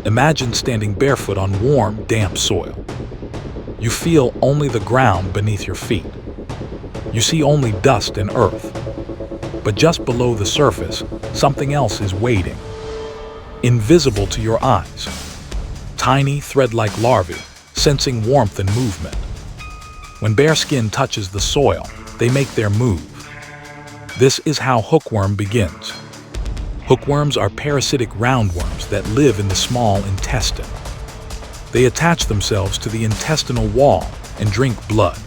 Imagine standing barefoot on warm, damp soil. You feel only the ground beneath your feet. You see only dust and earth. But just below the surface, something else is waiting. Invisible to your eyes. Tiny, thread-like larvae, sensing warmth and movement. When bare skin touches the soil, they make their move. This is how hookworm begins. Hookworms are parasitic roundworms that live in the small intestine. They attach themselves to the intestinal wall and drink blood.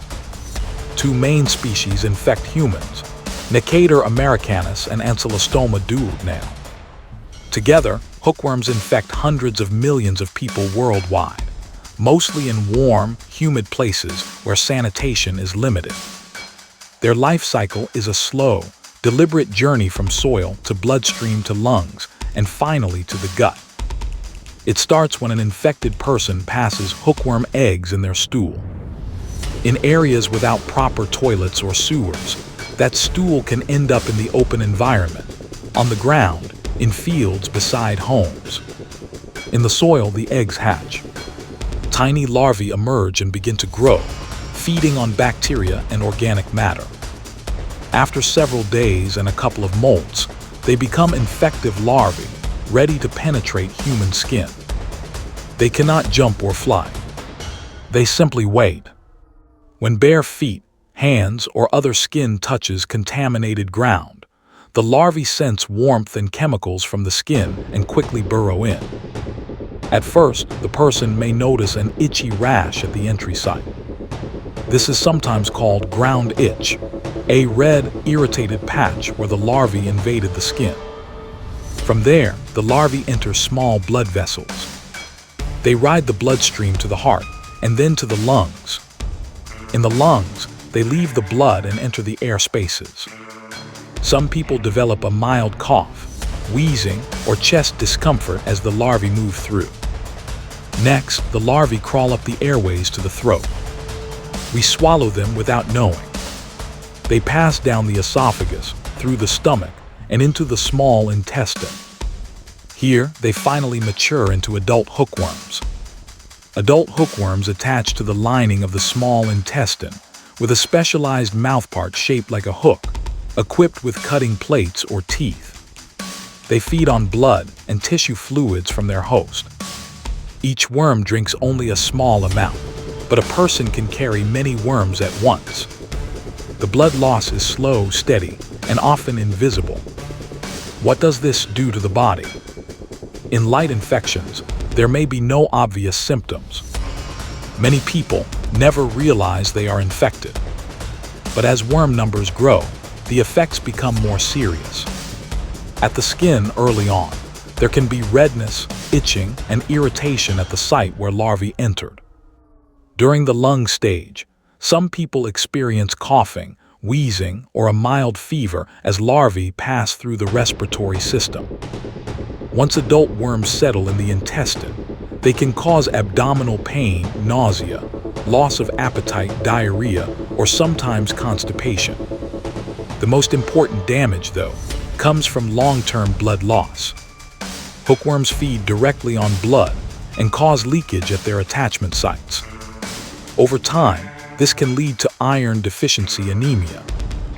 Two main species infect humans, Necator americanus and Ancylostoma duodenale. Together, hookworms infect hundreds of millions of people worldwide, mostly in warm, humid places where sanitation is limited. Their life cycle is a slow, deliberate journey from soil to bloodstream to lungs, and finally to the gut. It starts when an infected person passes hookworm eggs in their stool. In areas without proper toilets or sewers, that stool can end up in the open environment, on the ground, in fields beside homes. In the soil, the eggs hatch. Tiny larvae emerge and begin to grow, feeding on bacteria and organic matter. After several days and a couple of molts, they become infective larvae, ready to penetrate human skin. They cannot jump or fly. They simply wait. When bare feet, hands, or other skin touches contaminated ground, the larvae sense warmth and chemicals from the skin and quickly burrow in. At first, the person may notice an itchy rash at the entry site. This is sometimes called ground itch, a red, irritated patch where the larvae invaded the skin. From there, the larvae enter small blood vessels. They ride the bloodstream to the heart and then to the lungs. In the lungs, they leave the blood and enter the air spaces. Some people develop a mild cough, wheezing, or chest discomfort as the larvae move through. Next, the larvae crawl up the airways to the throat. We swallow them without knowing. They pass down the esophagus, through the stomach, and into the small intestine. Here, they finally mature into adult hookworms. Adult hookworms attach to the lining of the small intestine with a specialized mouthpart shaped like a hook, equipped with cutting plates or teeth. They feed on blood and tissue fluids from their host. Each worm drinks only a small amount, but a person can carry many worms at once. The blood loss is slow, steady, and often invisible. What does this do to the body? In light infections, there may be no obvious symptoms. Many people never realize they are infected. But as worm numbers grow, the effects become more serious. At the skin early on, there can be redness, itching, and irritation at the site where larvae entered. During the lung stage, some people experience coughing, wheezing, or a mild fever as larvae pass through the respiratory system. Once adult worms settle in the intestine, they can cause abdominal pain, nausea, loss of appetite, diarrhea, or sometimes constipation. The most important damage, though, comes from long-term blood loss. Hookworms feed directly on blood and cause leakage at their attachment sites. Over time, this can lead to iron deficiency anemia,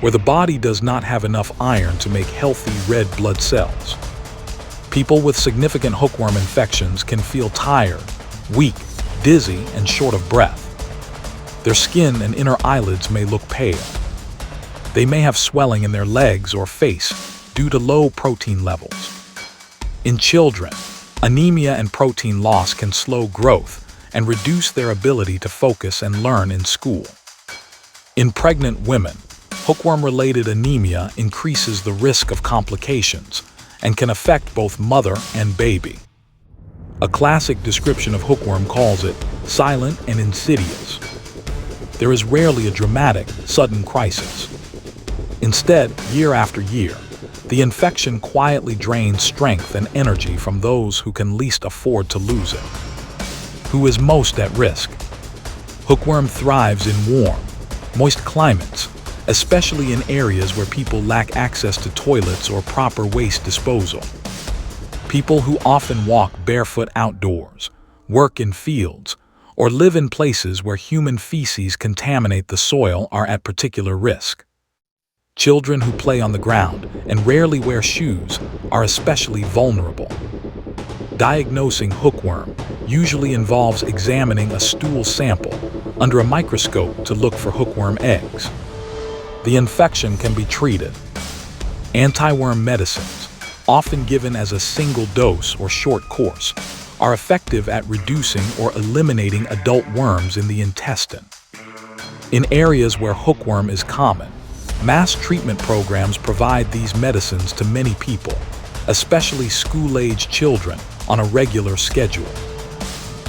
where the body does not have enough iron to make healthy red blood cells. People with significant hookworm infections can feel tired, weak, dizzy, and short of breath. Their skin and inner eyelids may look pale. They may have swelling in their legs or face due to low protein levels. In children, anemia and protein loss can slow growth and reduce their ability to focus and learn in school. In pregnant women, hookworm-related anemia increases the risk of complications and can affect both mother and baby. A classic description of hookworm calls it silent and insidious. There is rarely a dramatic, sudden crisis. Instead, year after year, the infection quietly drains strength and energy from those who can least afford to lose it. Who is most at risk? Hookworm thrives in warm, moist climates, especially in areas where people lack access to toilets or proper waste disposal. People who often walk barefoot outdoors, work in fields, or live in places where human feces contaminate the soil are at particular risk. Children who play on the ground and rarely wear shoes are especially vulnerable. Diagnosing hookworm usually involves examining a stool sample under a microscope to look for hookworm eggs. The infection can be treated. Anti-worm medicines, often given as a single dose or short course, are effective at reducing or eliminating adult worms in the intestine. In areas where hookworm is common, mass treatment programs provide these medicines to many people, especially school-aged children, on a regular schedule.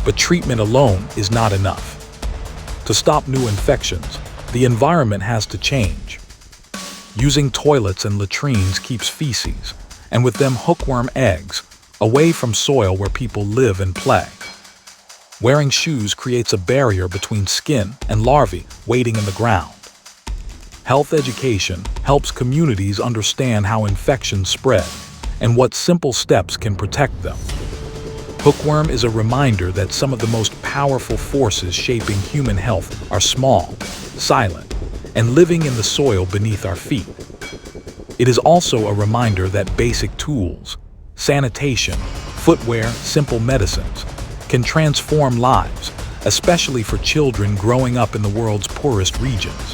But treatment alone is not enough. To stop new infections, the environment has to change. Using toilets and latrines keeps feces, and with them hookworm eggs, away from soil where people live and play. Wearing shoes creates a barrier between skin and larvae waiting in the ground. Health education helps communities understand how infections spread and what simple steps can protect them. Hookworm is a reminder that some of the most powerful forces shaping human health are small, silent, and living in the soil beneath our feet. It is also a reminder that basic tools, sanitation, footwear, simple medicines can transform lives, especially for children growing up in the world's poorest regions.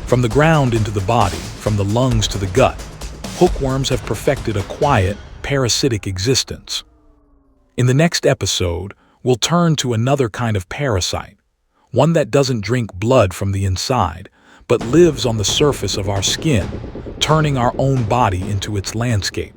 From the ground into the body, from the lungs to the gut, hookworms have perfected a quiet, parasitic existence. In the next episode, we'll turn to another kind of parasite, one that doesn't drink blood from the inside, but lives on the surface of our skin, turning our own body into its landscape.